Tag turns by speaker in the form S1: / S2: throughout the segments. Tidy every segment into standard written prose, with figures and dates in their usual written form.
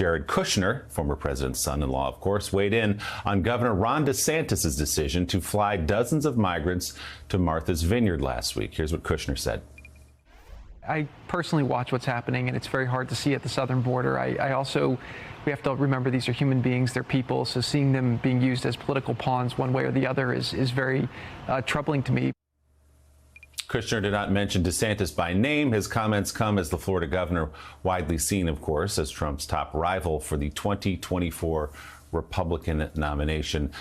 S1: Jared Kushner, former president's son-in-law, of course, weighed in on Governor Ron DeSantis' decision to fly dozens of migrants to Martha's Vineyard last week. Here's what Kushner said.
S2: I personally watch what's happening, and it's very hard to see at the southern border. We have to remember these are human beings, they're people, so seeing them being used as political pawns one way or the other is very troubling to me.
S1: Kushner did not mention DeSantis by name. His comments come as the Florida governor, widely seen, of course, as Trump's top rival for the 2024 Republican nomination.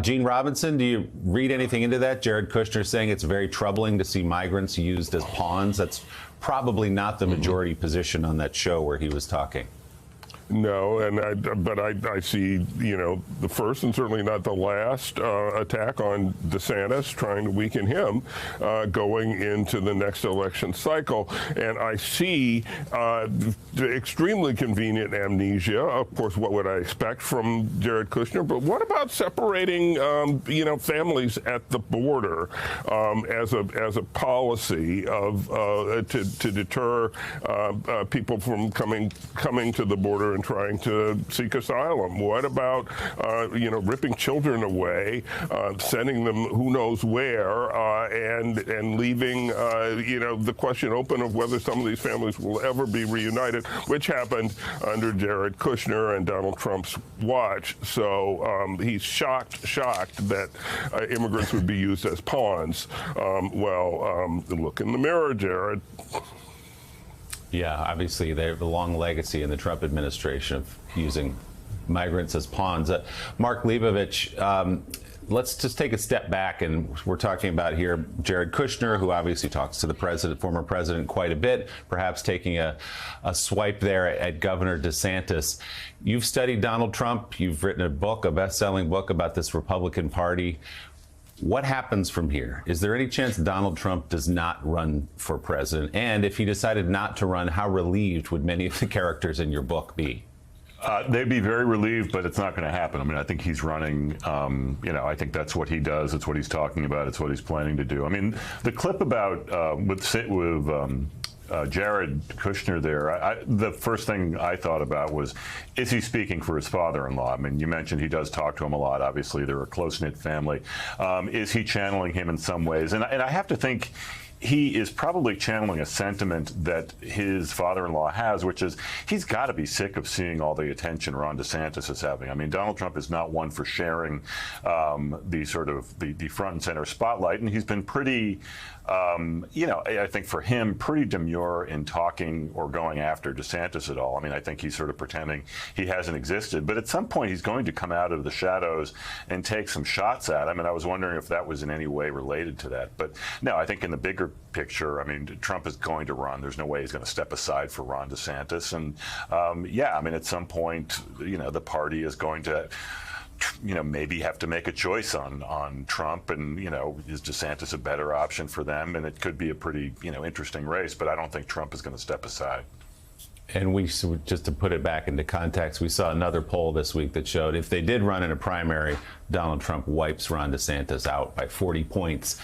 S1: Gene Robinson, do you read anything into that? Jared Kushner saying it's very troubling to see migrants used as pawns. That's probably not the majority position on that show where he was talking.
S3: No, but I see, the first and certainly not the last attack on DeSantis, trying to weaken him going into the next election cycle. And I see the extremely convenient amnesia. Of course, what would I expect from Jared Kushner? But what about separating, families at the border as a policy of to deter people from coming to the border and trying to seek asylum? What about, ripping children away, sending them who knows where, and leaving, the question open of whether some of these families will ever be reunited, which happened under Jared Kushner and Donald Trump's watch. So he's shocked that immigrants would be used as pawns. Look in the mirror, Jared.
S1: Yeah, obviously they have a long legacy in the Trump administration of using migrants as pawns. Mark Leibovich, let's just take a step back, and we're talking about here Jared Kushner, who obviously talks to the former president quite a bit, perhaps taking a swipe there at Governor DeSantis. You've studied Donald Trump. You've written a book, a best-selling book about this Republican Party. What happens from here? Is there any chance Donald Trump does not run for president? And if he decided not to run, how relieved would many of the characters in your book be?
S4: They'd be very relieved, but it's not going to happen. I mean, I think he's running, I think that's what he does. It's what he's talking about. It's what he's planning to do. I mean, the clip about with Jared Kushner there, the first thing I thought about was, is he speaking for his father-in-law? I mean, you mentioned he does talk to him a lot. Obviously, they're a close-knit family. Is he channeling him in some ways? And I have to think he is probably channeling a sentiment that his father-in-law has, which is he's got to be sick of seeing all the attention Ron DeSantis is having. I mean, Donald Trump is not one for sharing the front and center spotlight, and he's been pretty, I think for him, pretty demure in talking or going after DeSantis at all. I mean, I think he's sort of pretending he hasn't existed, but at some point he's going to come out of the shadows and take some shots at him, and I was wondering if that was in any way related to that. But no, I think in the bigger picture, I mean, Trump is going to run. There's no way he's going to step aside for Ron DeSantis. And at some point, the party is going to, maybe have to make a choice on Trump, and, is DeSantis a better option for them? And it could be a pretty, interesting race, but I don't think Trump is going to step aside.
S1: And just to put it back into context, we saw another poll this week that showed if they did run in a primary, Donald Trump wipes Ron DeSantis out by 40 points.